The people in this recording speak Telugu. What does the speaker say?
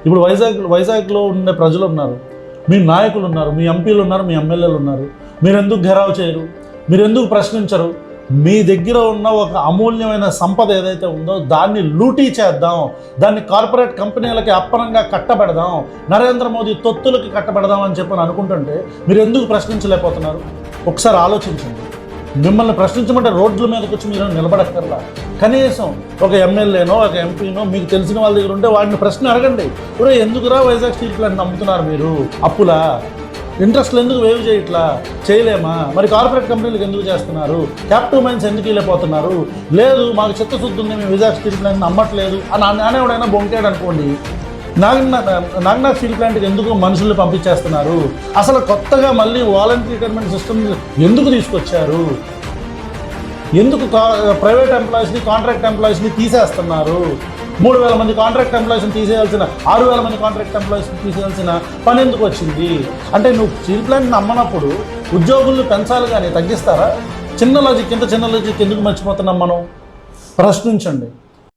ఇప్పుడు వైజాగ్లో ఉండే ప్రజలు ఉన్నారు, మీ నాయకులు ఉన్నారు, మీ ఎంపీలు ఉన్నారు, మీ ఎమ్మెల్యేలు ఉన్నారు. మీరు ఎందుకు ఘెరావ్ చేయరు? మీరు ఎందుకు ప్రశ్నించరు? మీ దగ్గర ఉన్న ఒక అమూల్యమైన సంపద ఏదైతే ఉందో దాన్ని లూటీ చేద్దాం, దాన్ని కార్పొరేట్ కంపెనీలకి అప్పనంగా కట్టబెడదాం, నరేంద్ర మోదీ తొత్తులకి కట్టబెడదాం అని చెప్పని అనుకుంటుంటే మీరు ఎందుకు ప్రశ్నించలేకపోతున్నారు? ఒకసారి ఆలోచించండి. మిమ్మల్ని ప్రశ్నించమంటే రోడ్ల మీదకి వచ్చి మీరు నిలబడక్కర్లా. కనీసం ఒక ఎమ్మెల్యేనో ఒక ఎంపీనో మీకు తెలిసిన వాళ్ళ దగ్గర ఉంటే వాడిని ప్రశ్న అడగండి. ఇప్పుడు ఎందుకురా వైజాగ్ స్టీల్ ప్లాంట్ నమ్ముతున్నారు మీరు? అప్పులా? ఇంట్రెస్ట్లు ఎందుకు వేవ్ చేయట్లా? చేయలేమా? మరి కార్పొరేట్ కంపెనీలకు ఎందుకు చేస్తున్నారు? క్యాపిటల్ మైన్స్ ఎందుకు వెళ్ళిపోతున్నారు? లేదు మాకు చిత్తశుద్ధి ఉంది, మేము వైజాగ్ స్టీల్ ప్లాంట్ నమ్మట్లేదు అని అనేవాడైనా బొంకాడు అనుకోండి. నాగనాథ్ స్టీల్ ప్లాంట్కి ఎందుకు మనుషుల్ని పంపించేస్తున్నారు? అసలు కొత్తగా మళ్ళీ వాలంటరీ రిటైర్మెంట్ సిస్టమ్ ఎందుకు తీసుకొచ్చారు? ఎందుకు ప్రైవేట్ ఎంప్లాయీస్ని కాంట్రాక్ట్ ఎంప్లాయీస్ని తీసేస్తున్నారు? 3,000 మంది కాంట్రాక్ట్ ఎంప్లాయీస్ని తీసేయాల్సిన 6,000 మంది కాంట్రాక్ట్ ఎంప్లాయీస్ని తీసేయాల్సిన పని ఎందుకు వచ్చింది? అంటే నువ్వు స్టీల్ ప్లాంట్ నమ్మనప్పుడు ఉద్యోగులను పెంచాలి కానీ తగ్గిస్తారా? చిన్న లాజిక్ ఎందుకు మర్చిపోతున్నాం మనం? ప్రశ్నించండి.